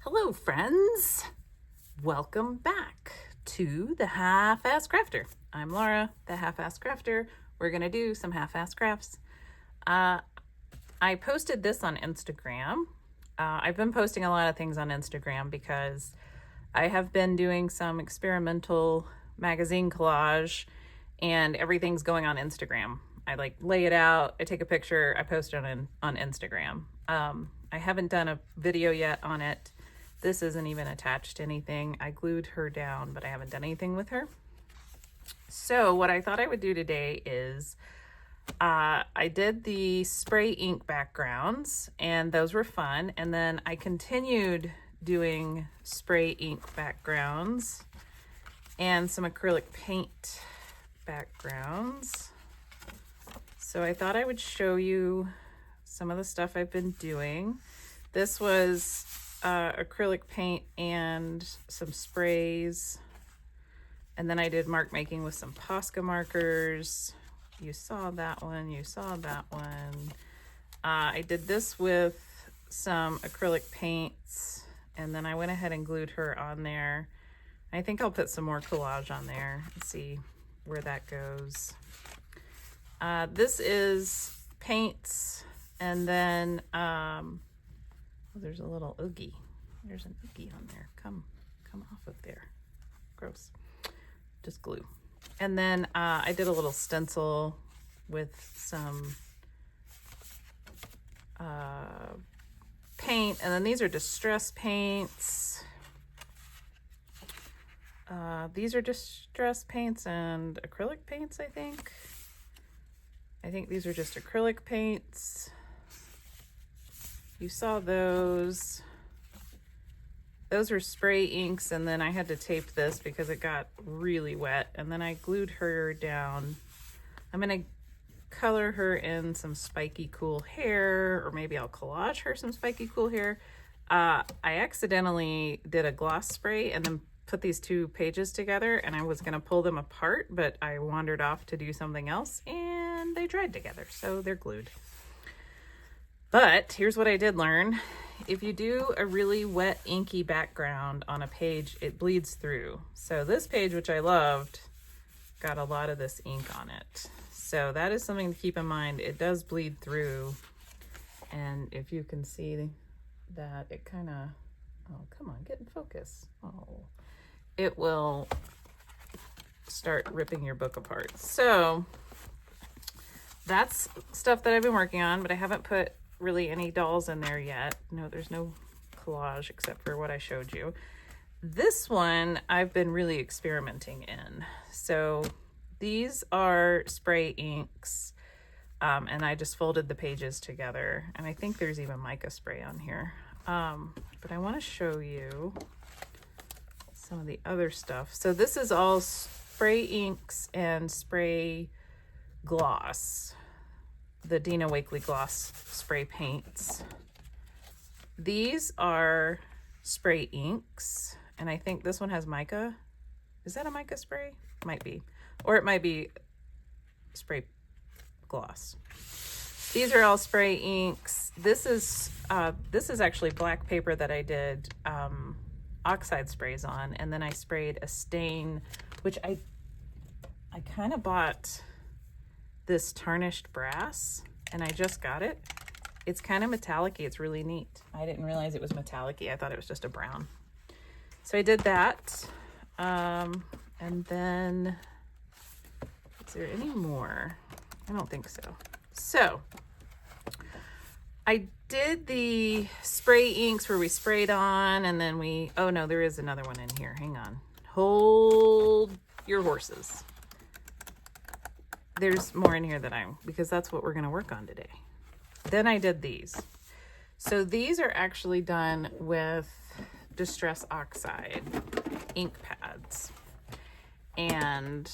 Hello friends, welcome back to the Half-Ass Crafter. I'm Laura, the Half-Ass Crafter. We're gonna do some half-ass crafts. I posted this on Instagram. I've been posting a lot of things on Instagram because I have been doing some experimental magazine collage and everything's going on Instagram. I like lay it out, I take a picture, I post it on Instagram. I haven't done a video yet on it. This isn't even attached to anything. I glued her down, but I haven't done anything with her. So what I thought I would do today is I did the spray ink backgrounds and those were fun. And then I continued doing spray ink backgrounds and some acrylic paint backgrounds. So I thought I would show you some of the stuff I've been doing. This was acrylic paint and some sprays. And then I did mark making with some Posca markers. You saw that one, you saw that one. I did this with some acrylic paints and then I went ahead and glued her on there. I think I'll put some more collage on there and see where that goes. This is paints and then there's a little oogie. There's an oogie on there. Come off of there. Gross. Just glue. And then I did a little stencil with some paint. And then these are distress paints. These are distress paints and acrylic paints, I think. I think these are just acrylic paints. You saw those. Those were spray inks, and then I had to tape this because it got really wet, and then I glued her down. I'm gonna color her in some spiky cool hair, or maybe I'll collage her some spiky cool hair. I accidentally did a gloss spray and then put these two pages together, and I was gonna pull them apart, but I wandered off to do something else, and they dried together, so they're glued. But here's what I did learn. If you do a really wet inky background on a page, it bleeds through. So this page, which I loved, got a lot of this ink on it. So that is something to keep in mind. It does bleed through. And if you can see that, it kind of, oh, come on, get in focus. Oh, it will start ripping your book apart. So that's stuff that I've been working on, but I haven't put really any dolls in there yet. No, there's no collage except for what I showed you. This one I've been really experimenting in. So these are spray inks, and I just folded the pages together, and I think there's even mica spray on here. But I want to show you some of the other stuff. So this is all spray inks and spray gloss. The Dina Wakley gloss spray paints. These are spray inks, and I think this one has mica. Is that a mica spray? Might be, or it might be spray gloss. These are all spray inks. This is actually black paper that I did oxide sprays on, and then I sprayed a stain, which I kind of bought this tarnished brass, and I just got it. It's kind of metallic-y. It's really neat. I didn't realize it was metallic-y. I thought it was just a brown. So I did that. And then, is there any more? I don't think so. So I did the spray inks where we sprayed on, and then oh no, there is another one in here. Hang on. Hold your horses. There's more in here because that's what we're going to work on today. Then I did these. So these are actually done with Distress Oxide ink pads and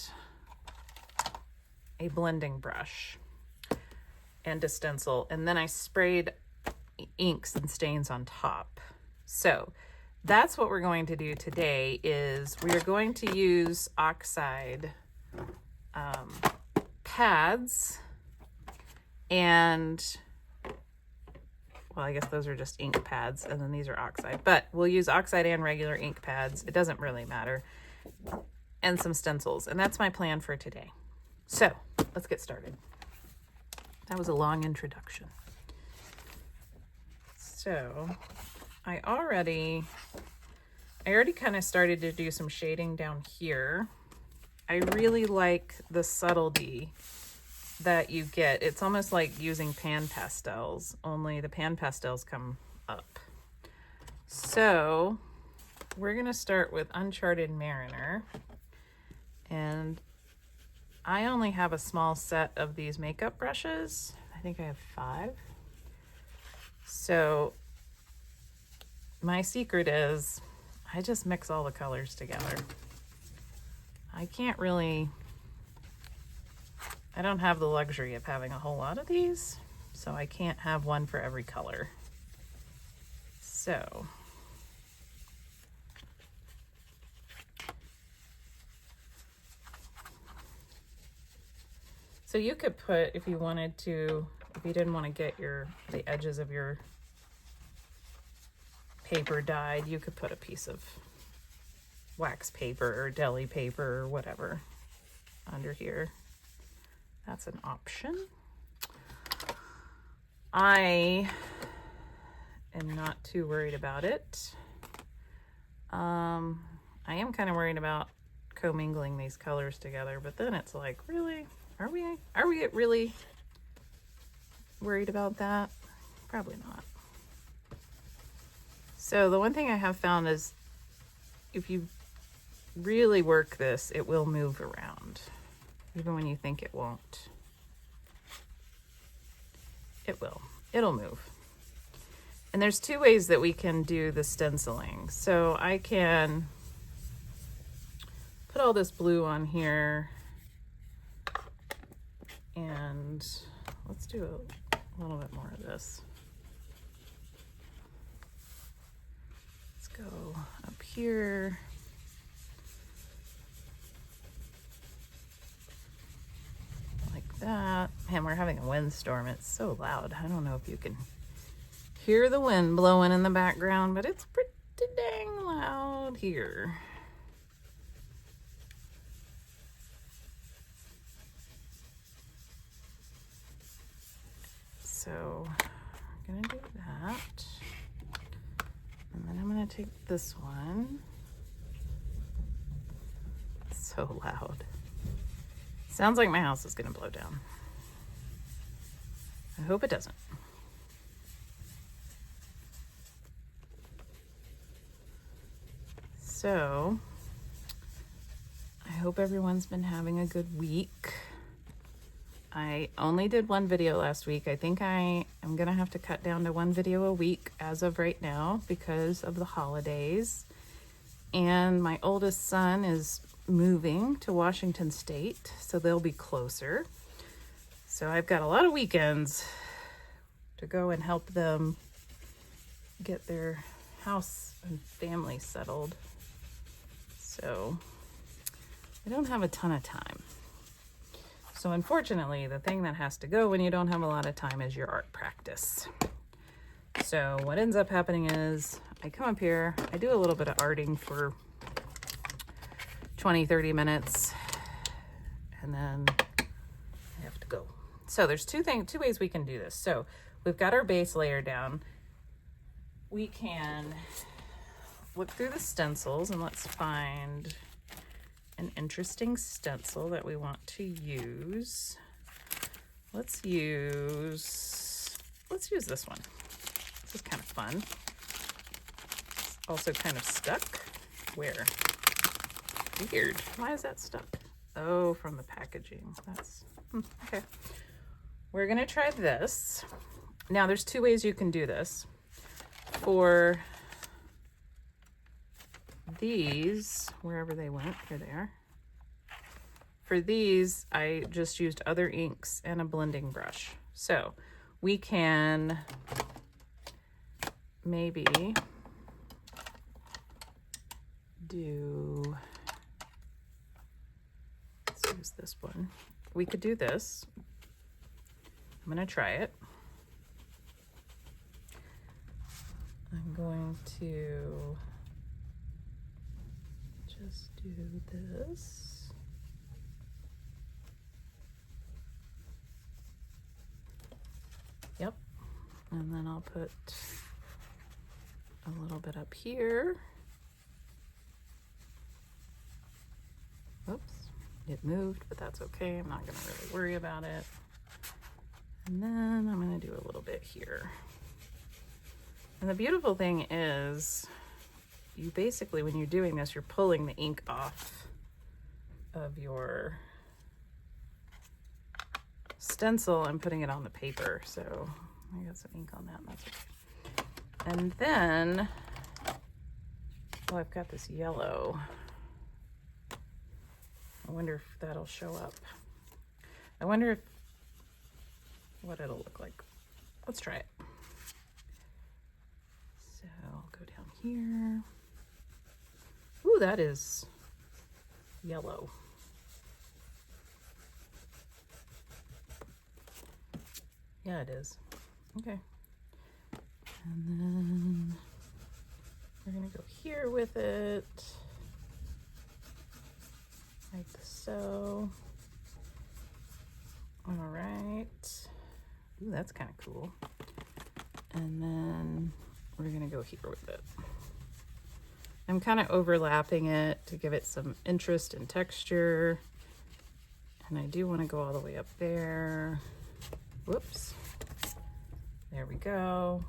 a blending brush and a stencil. And then I sprayed inks and stains on top. So that's what we're going to do today is we are going to use oxide pads and well, I guess those are just ink pads, and then these are oxide, but we'll use oxide and regular ink pads. It doesn't really matter. And some stencils, and that's my plan for today. So let's get started. That was a long introduction. So I already kind of started to do some shading down here. I really like the subtlety that you get. It's almost like using pan pastels, only the pan pastels come up. So we're gonna start with Uncharted Mariner, and I only have a small set of these makeup brushes. I think I have 5. So my secret is I just mix all the colors together. I don't have the luxury of having a whole lot of these, so I can't have one for every color. So you could put, if you wanted to, if you didn't want to get the edges of your paper dyed, you could put a piece of wax paper or deli paper or whatever under here. That's an option. I am not too worried about it. I am kind of worried about commingling these colors together, but then it's like, really? Are we really worried about that? Probably not. So the one thing I have found is if you really work this, it will move around. Even when you think it won't. It will. It'll move. And there's 2 ways that we can do the stenciling. So I can put all this blue on here, and let's do a little bit more of this. Let's go up here. Like that. Man, we're having a windstorm. It's so loud. I don't know if you can hear the wind blowing in the background, but it's pretty dang loud here. So I'm gonna do that. And then I'm gonna take this one. It's so loud. Sounds like my house is gonna blow down. I hope it doesn't. So I hope everyone's been having a good week. I only did 1 video last week. I think I am gonna have to cut down to 1 video a week as of right now because of the holidays. And my oldest son is moving to Washington State, so they'll be closer. So I've got a lot of weekends to go and help them get their house and family settled. So I don't have a ton of time. So unfortunately, the thing that has to go when you don't have a lot of time is your art practice. So what ends up happening is I come up here, I do a little bit of arting for 20-30 minutes, and then I have to go. So there's 2 ways we can do this. So we've got our base layer down. We can look through the stencils, and let's find an interesting stencil that we want to use. Let's use this one. This is kind of fun. It's also kind of stuck. Where? Weird. Why is that stuck? Oh, from the packaging. That's okay. We're gonna try this. Now there's 2 ways you can do this. For these, wherever they went, here they are. For these, I just used other inks and a blending brush. So we can maybe do, let's use this one. We could do this. I'm gonna try it. I'm going to just do this. Yep. And then I'll put a little bit up here. Oops, it moved, but that's okay. I'm not gonna really worry about it. And then I'm gonna do a little bit here. And the beautiful thing is, you basically, when you're doing this, you're pulling the ink off of your stencil and putting it on the paper. So I got some ink on that, and that's okay. And then, well, I've got this yellow. I wonder if that'll show up. I wonder what it'll look like. Let's try it. So I'll go down here. Ooh, that is yellow. Yeah, it is. Okay. And then we're gonna go here with it. Like so. All right. Ooh, that's kind of cool. And then we're gonna go here with it. I'm kind of overlapping it to give it some interest and texture. And I do want to go all the way up there. Whoops. There we go.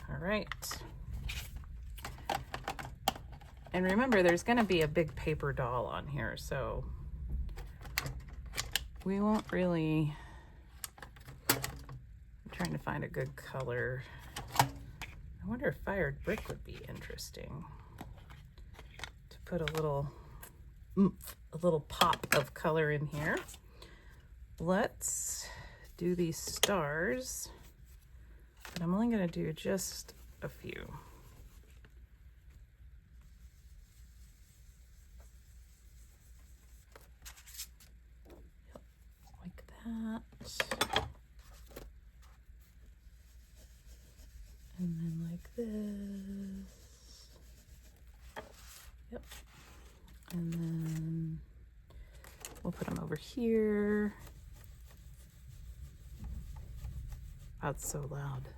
All right. And remember, there's going to be a big paper doll on here, so we won't really... I'm trying to find a good color. I wonder if fired brick would be interesting to put a little pop of color in here. Let's do these stars, but I'm only going to do just a few. Like that. And then like this. Yep. And then we'll put them over here. That's so loud.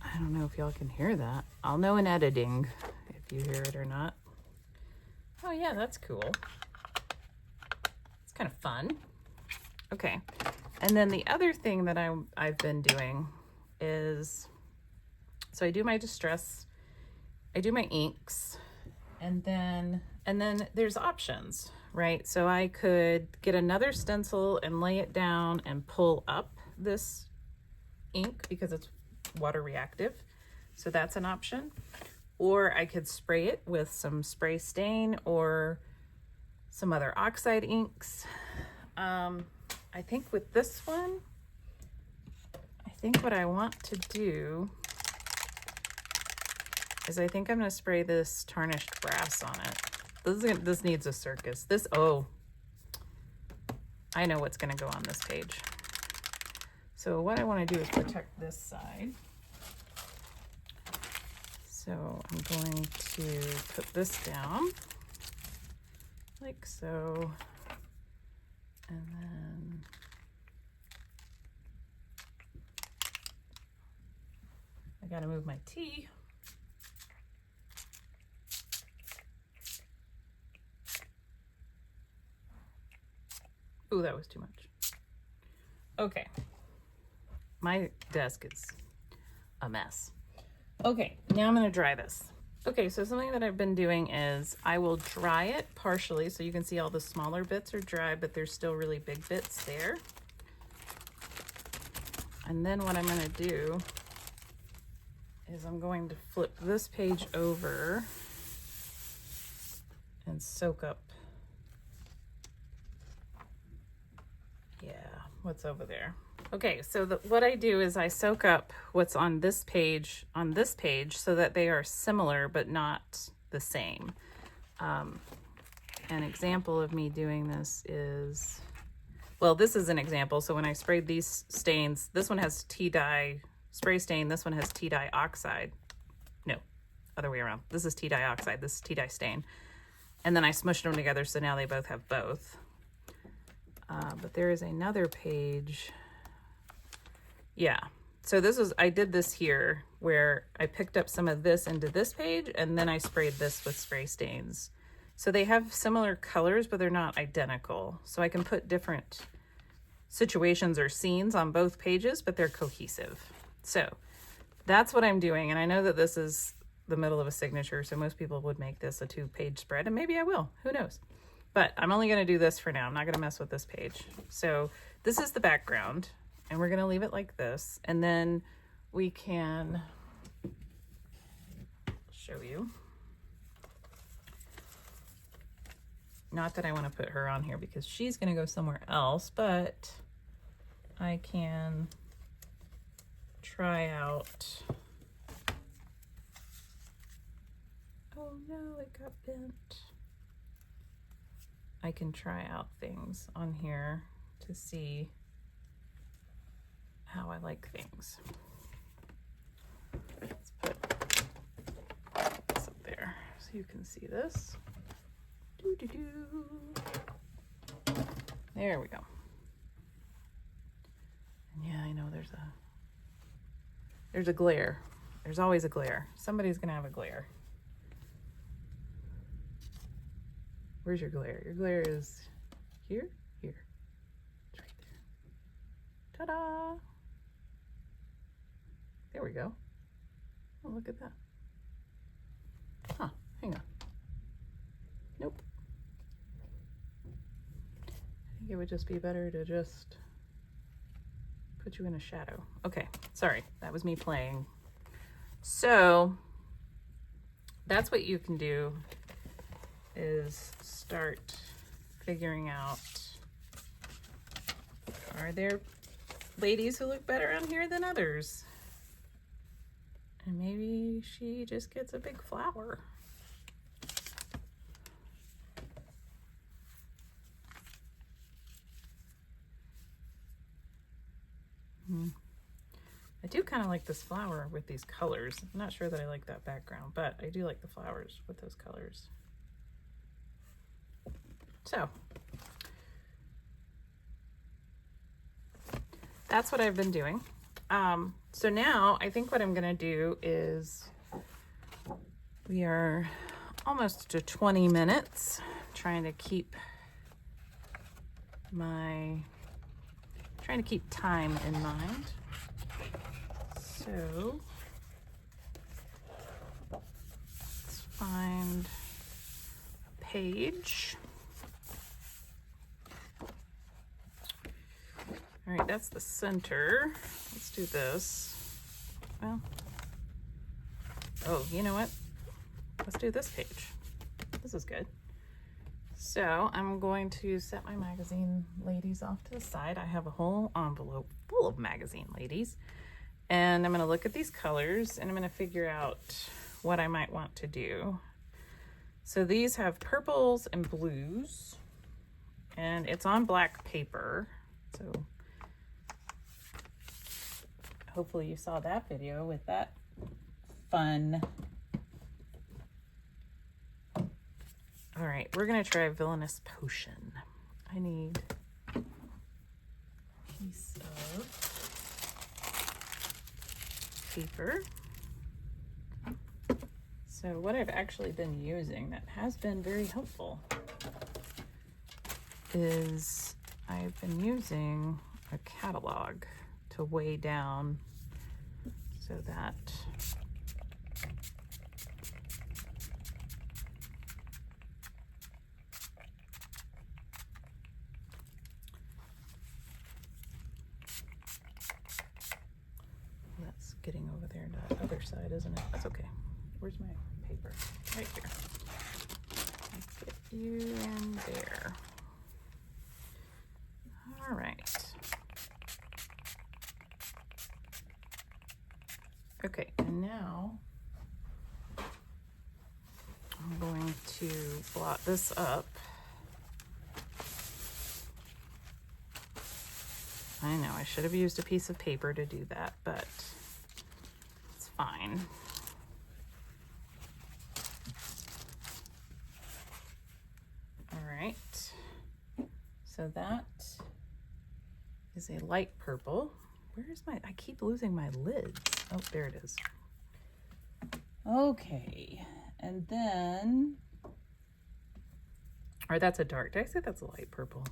I don't know if y'all can hear that. I'll know in editing if you hear it or not. Oh yeah, that's cool. It's kind of fun. Okay. And then the other thing that I've been doing is, so I do my distress, I do my inks, and then there's options, right? So I could get another stencil and lay it down and pull up this ink because it's water reactive. So that's an option. Or I could spray it with some spray stain or some other oxide inks. I think with this one, I think what I want to do is I think I'm going to spray this tarnished brass on it. This needs a circus. Oh, I know what's going to go on this page. So what I want to do is protect this side. So I'm going to put this down like so. And then I gotta move my tea. Ooh, that was too much. Okay. My desk is a mess. Okay, now I'm gonna dry this. Okay, so something that I've been doing is I will dry it partially so you can see all the smaller bits are dry, but there's still really big bits there. And then what I'm gonna do is I'm going to flip this page over and soak up, what's over there. Okay, so what I do is I soak up what's on this page so that they are similar but not the same. An example of me doing this is, well, this is an example. So when I sprayed these stains, this one has tea dye spray stain. This one has tea dye oxide. No, other way around. This is tea dye oxide. This is tea dye stain. And then I smushed them together, so now they both have both. But there is another page. Yeah. So this was, I did this here where I picked up some of this into this page and then I sprayed this with spray stains. So they have similar colors, but they're not identical. So I can put different situations or scenes on both pages, but they're cohesive. So that's what I'm doing. And I know that this is the middle of a signature, so most people would make this a 2-page spread, and maybe I will, who knows? But I'm only gonna do this for now. I'm not gonna mess with this page. So this is the background, and we're gonna leave it like this. And then we can show you. Not that I wanna put her on here because she's gonna go somewhere else, but I can try out. Oh no, it got bent. I can try out things on here to see how I like things. Let's put this up there so you can see this. There we go. And yeah, I know there's a glare. There's always a glare. Somebody's gonna have a glare. Where's your glare? Your glare is here? Here. It's right there. Ta-da! There we go. Oh, look at that. Huh, hang on. Nope. I think it would just be better to just put you in a shadow. Okay, sorry, that was me playing. So, that's what you can do, is start figuring out, are there ladies who look better on here than others? And maybe she just gets a big flower. I do kind of like this flower with these colors. I'm not sure that I like that background, but I do like the flowers with those colors. So that's what I've been doing. So now I think what I'm gonna do is, we are almost to 20 minutes, trying to keep time in mind. So let's find a page. All right, that's the center. Let's do this. Well, oh, you know what? Let's do this page. This is good. So I'm going to set my magazine ladies off to the side. I have a whole envelope full of magazine ladies. And I'm gonna look at these colors and I'm gonna figure out what I might want to do. So these have purples and blues, and it's on black paper. So hopefully you saw that video with that fun. All right, we're gonna try Villainous Potion. I need a piece of paper. So what I've actually been using that has been very helpful is I've been using a catalog to weigh down so that that's getting over there to the other side, isn't it? That's okay. Where's my paper? Right here. Let's get you in there. All right. Okay, and now I'm going to blot this up. I know I should have used a piece of paper to do that, but fine. All right, so that is a light purple. Where is my, I keep losing my lids. Oh, there it is. Okay, and then, or that's a dark, did I say that's a light purple?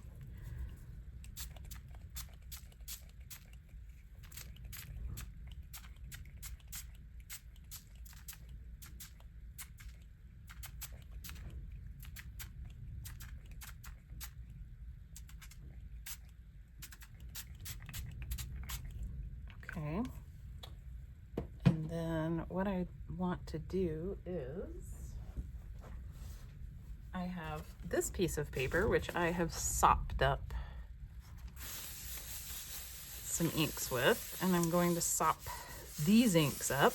Okay, and then what I want to do is I have this piece of paper, which I have sopped up some inks with, and I'm going to sop these inks up.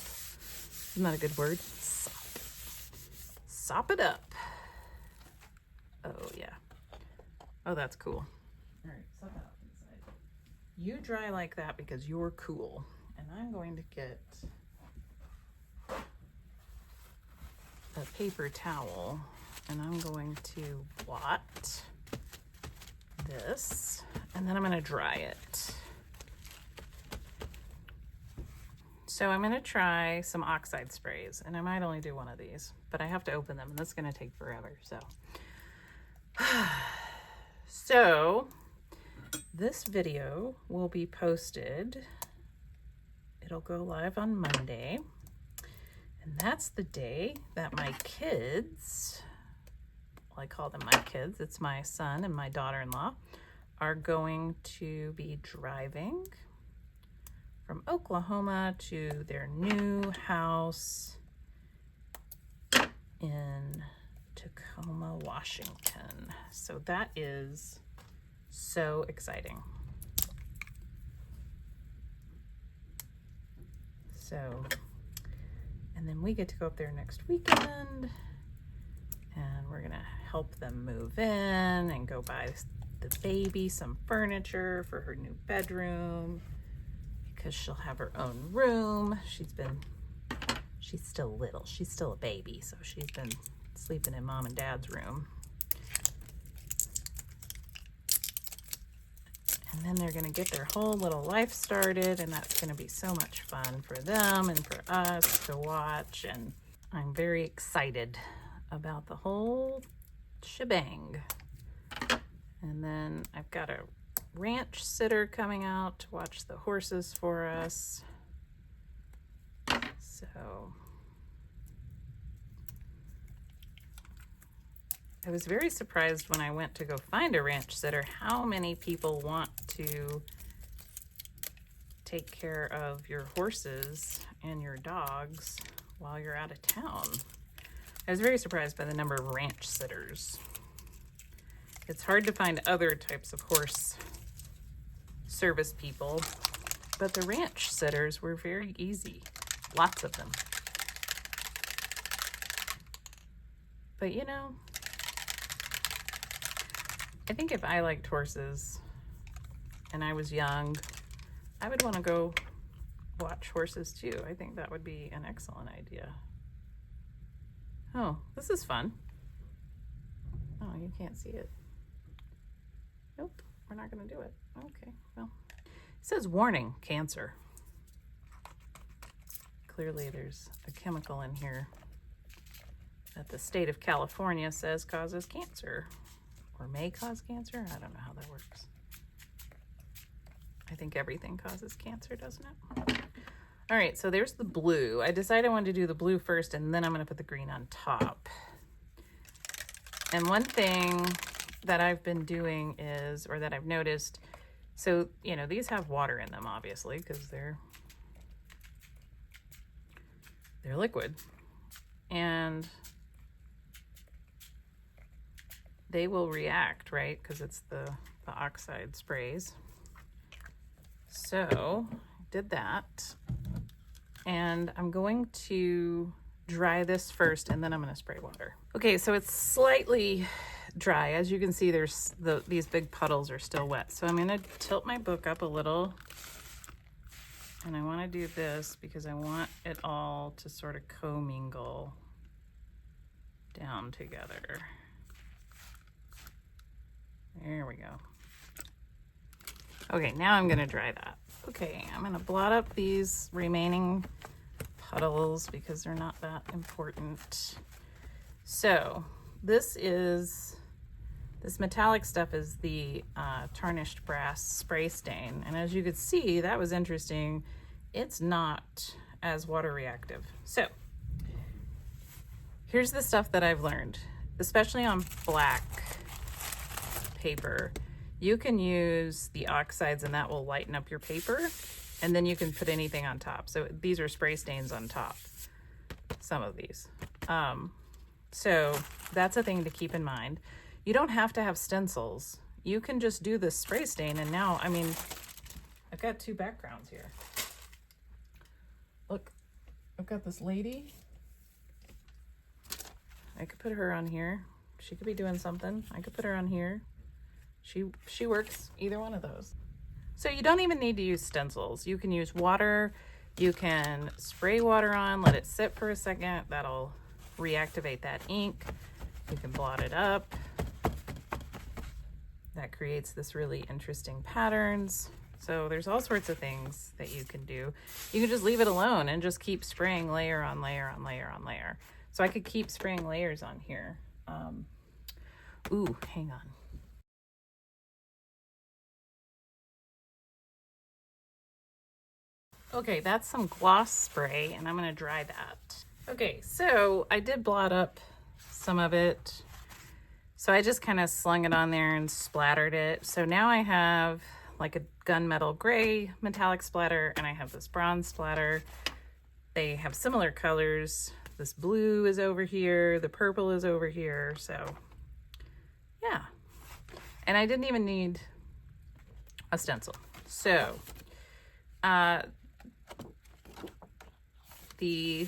Isn't that a good word? Sop. Sop it up. Oh yeah. Oh, that's cool. All right, sop it up inside. You dry like that because you're cool. And I'm going to get a paper towel, and I'm going to blot this, and then I'm going to dry it. So I'm going to try some oxide sprays, and I might only do one of these, but I have to open them, and that's going to take forever. So this video will be posted. It'll go live on Monday, and that's the day that my kids, well, I call them my kids, it's my son and my daughter-in-law, are going to be driving from Oklahoma to their new house in Tacoma, Washington. So that is so exciting. So, and then we get to go up there next weekend, and we're gonna help them move in and go buy the baby some furniture for her new bedroom, because she'll have her own room. She's still little, she's still a baby, so she's been sleeping in mom and dad's room. And then they're gonna get their whole little life started, and that's gonna be so much fun for them and for us to watch. And I'm very excited about the whole shebang. And then I've got a ranch sitter coming out to watch the horses for us. So I was very surprised when I went to go find a ranch sitter how many people want to take care of your horses and your dogs while you're out of town. I was very surprised by the number of ranch sitters. It's hard to find other types of horse service people, but the ranch sitters were very easy. Lots of them. But you know, I think if I liked horses and I was young, I would want to go watch horses too. I think that would be an excellent idea. Oh, this is fun. Oh, you can't see it. Nope, we're not going to do it. Okay, well, it says warning, cancer. Clearly there's a chemical in here that the state of California says causes cancer. Or may cause cancer? I don't know how that works. I think everything causes cancer, doesn't it? All right, so there's the blue. I decided I wanted to do the blue first, and then I'm gonna put the green on top. And one thing that I've been doing is, or that I've noticed, so, you know, these have water in them, obviously, because they're liquid. And they will react, right? Because it's the oxide sprays. So I did that, and I'm going to dry this first, and then I'm going to spray water. Okay, so it's slightly dry. As you can see, there's these big puddles are still wet. So I'm going to tilt my book up a little, And I want to do this because I want it all to sort of commingle down together. There we go. Okay, now I'm going to dry that. Okay, I'm going to blot up these remaining puddles because they're not that important. So this metallic stuff is the tarnished brass spray stain. And as you could see, that was interesting. It's not as water reactive. So here's the stuff that I've learned, especially on black paper. You can use the oxides and that will lighten up your paper, and then you can put anything on top. So these are spray stains on top, some of these. So that's a thing to keep in mind. You don't have to have stencils. You can just do the spray stain, and now, I mean, I've got two backgrounds here. Look, I've got this lady. I could put her on here. She could be doing something. I could put her on here. She works, either one of those. So you don't even need to use stencils. You can use water. You can spray water on, let it sit for a second. That'll reactivate that ink. You can blot it up. That creates this really interesting patterns. So there's all sorts of things that you can do. You can just leave it alone and just keep spraying layer on layer on layer on layer. So I could keep spraying layers on here. Ooh, hang on. Okay, that's some gloss spray, and I'm gonna dry that. Okay, so I did blot up some of it. So I just kind of slung it on there and splattered it. So now I have like a gunmetal gray metallic splatter, and I have this bronze splatter. They have similar colors. This blue is over here, the purple is over here, so yeah. And I didn't even need a stencil. So the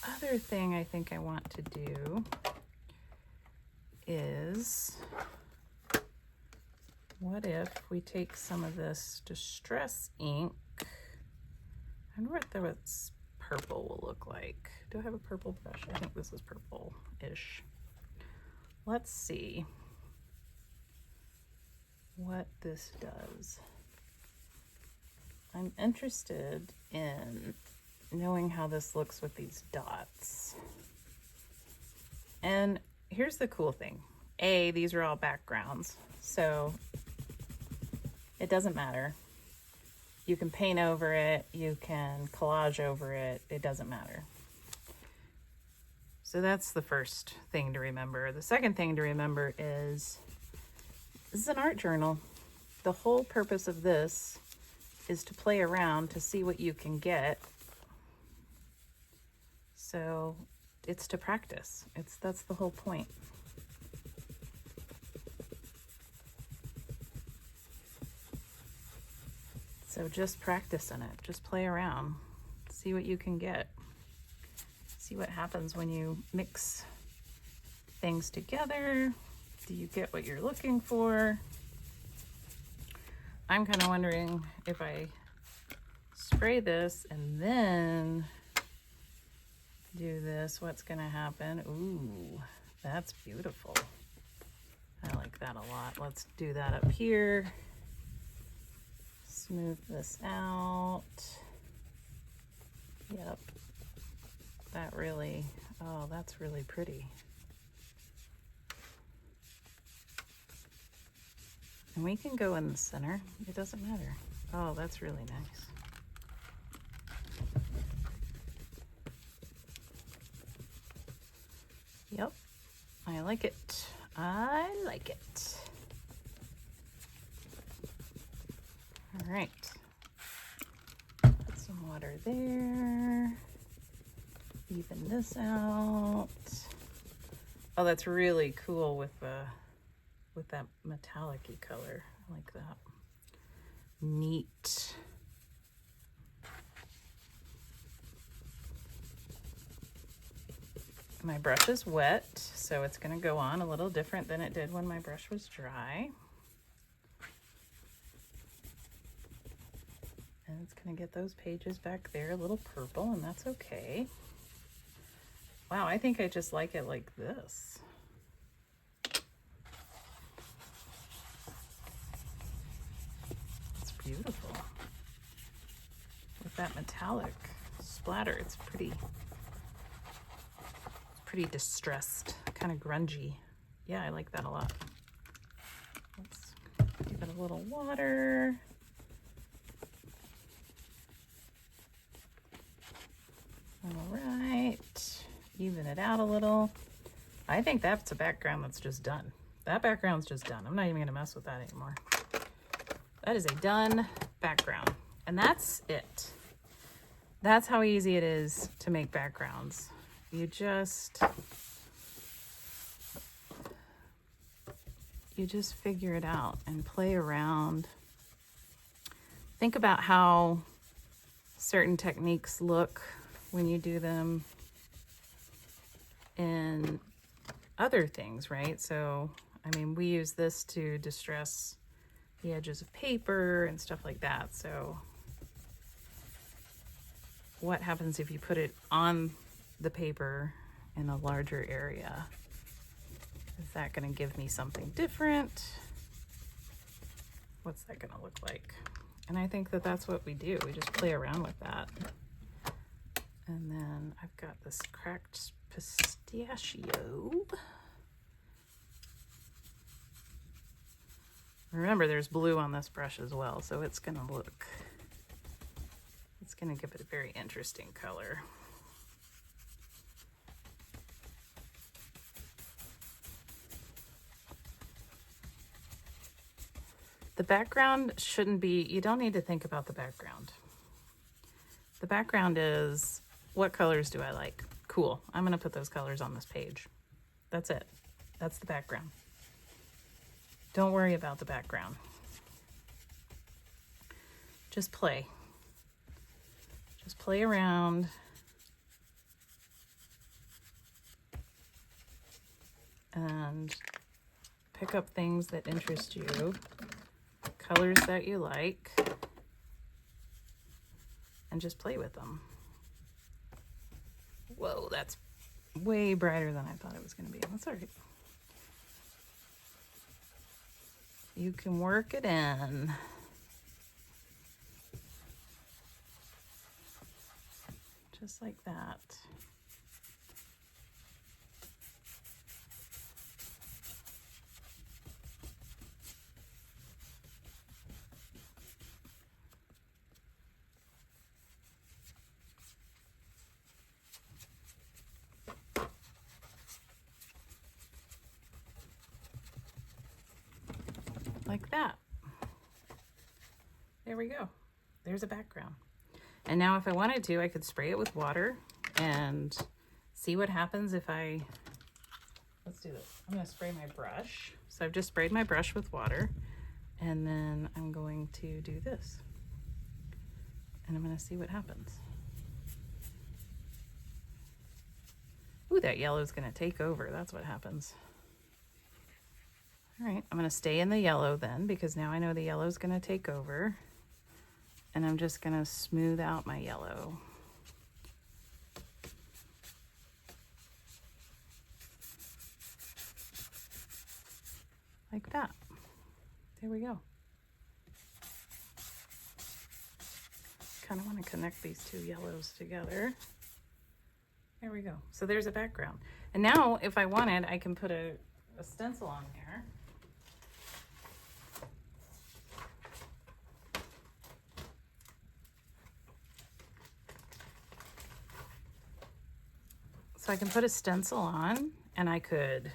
other thing I think I want to do is, what if we take some of this distress ink? I wonder what the purple will look like. Do I have a purple brush? I think this is purple-ish. Let's see what this does. I'm interested in knowing how this looks with these dots. And here's the cool thing. These are all backgrounds, so it doesn't matter. You can paint over it, you can collage over it, it doesn't matter. So that's the first thing to remember. The second thing to remember is this is an art journal. The whole purpose of this is to play around to see what you can get. So it's to practice. That's the whole point. So just practice in it. Just play around. See what you can get. See what happens when you mix things together. Do you get what you're looking for? I'm kind of wondering if I spray this and then do this, what's gonna happen? Ooh, that's beautiful. I like that a lot. Let's do that up here. Smooth this out. Yep. That really, oh, that's really pretty. And we can go in the center. It doesn't matter. Oh, that's really nice. Yep, I like it. I like it. All right. Put some water there. Even this out. Oh, that's really cool with that metallic-y color. I like that. Neat. My brush is wet, so it's going to go on a little different than it did when my brush was dry. And It's gonna get those pages back there a little purple, and that's okay. Wow, I think I just like it like this. It's beautiful. With that metallic splatter, it's pretty distressed, kind of grungy. Yeah, I like that a lot. Let's give it a little water. All right, even it out a little. I think that's a background that's just done. That background's just done. I'm not even gonna mess with that anymore. That is a done background. And that's it. That's how easy it is to make backgrounds. You just figure it out and play around. Think about how certain techniques look when you do them in other things, right? So, I mean, we use this to distress the edges of paper and stuff like that. So what happens if you put it on the paper in a larger area? Is that going to give me something different? What's that going to look like? And I think that that's what we do. We just play around with that. And then I've got this cracked pistachio. Remember, there's blue on this brush as well, so it's going to give it a very interesting color. The background shouldn't be, you don't need to think about the background. The background is, what colors do I like? Cool, I'm gonna put those colors on this page. That's it. That's the background. Don't worry about the background. Just play. Just play around. And pick up things that interest you, colors that you like, and just play with them. Whoa, that's way brighter than I thought it was going to be. That's all right. You can work it in. Just like that. Like that. There we go. There's a background. And now if I wanted to, I could spray it with water and see what happens if I, let's do this. I'm gonna spray my brush. So I've just sprayed my brush with water, and then I'm going to do this. And I'm gonna see what happens. Ooh, that yellow is gonna take over. That's what happens. All right, I'm gonna stay in the yellow then, because now I know the yellow is gonna take over. And I'm just gonna smooth out my yellow. Like that. There we go. Kind of want to connect these two yellows together. There we go. So there's a background. And now if I wanted, I can put a stencil on there. So I can put a stencil on, and I could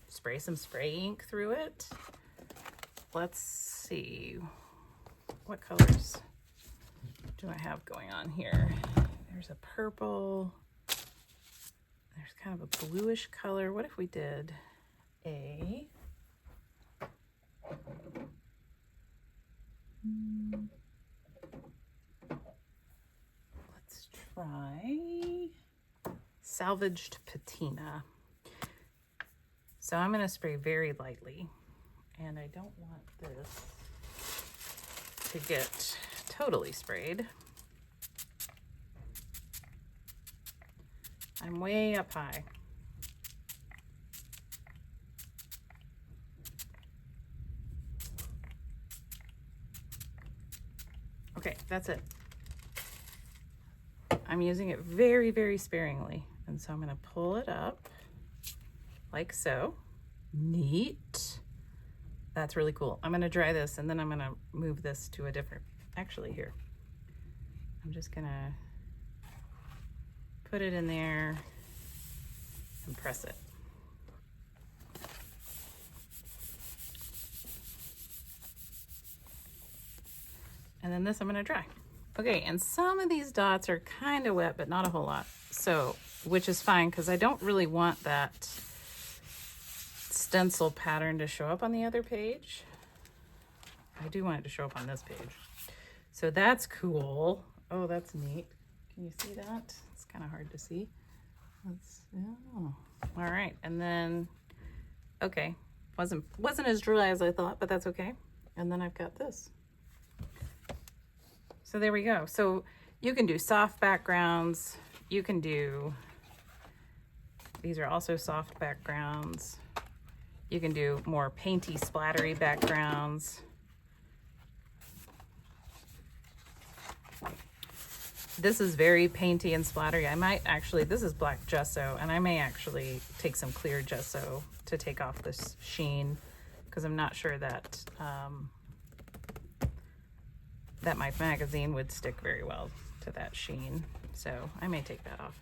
spray some spray ink through it. Let's see, what colors do I have going on here? There's a purple, there's kind of a bluish color. What if we did a, let's try salvaged patina. So I'm going to spray very lightly, and I don't want this to get totally sprayed. I'm way up high. Okay, that's it. I'm using it very, very sparingly. And so I'm gonna pull it up like so. Neat. That's really cool. I'm gonna dry this and then I'm gonna move this to a different, actually here. I'm just gonna put it in there and press it. And then this I'm gonna dry. Okay, and some of these dots are kind of wet, but not a whole lot. So, which is fine because I don't really want that stencil pattern to show up on the other page. I do want it to show up on this page. So that's cool. Oh, that's neat. Can you see that? It's kind of hard to see. Oh. All right, and then, okay, wasn't as dry as I thought, but that's okay. And then I've got this. So there we go. So you can do soft backgrounds. You can do, these are also soft backgrounds. You can do more painty, splattery backgrounds. This is very painty and splattery. I might actually, this is black gesso, and I may actually take some clear gesso to take off this sheen because I'm not sure that that my magazine would stick very well to that sheen. So I may take that off.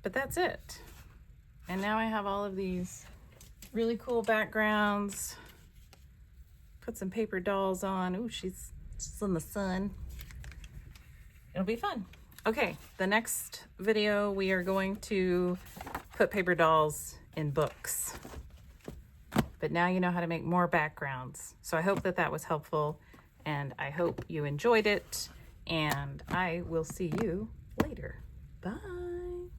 But that's it. And now I have all of these really cool backgrounds. Put some paper dolls on. Ooh, she's in the sun. It'll be fun. Okay, the next video we are going to put paper dolls in books. But now you know how to make more backgrounds. So I hope that that was helpful, and I hope you enjoyed it, and I will see you later. Bye.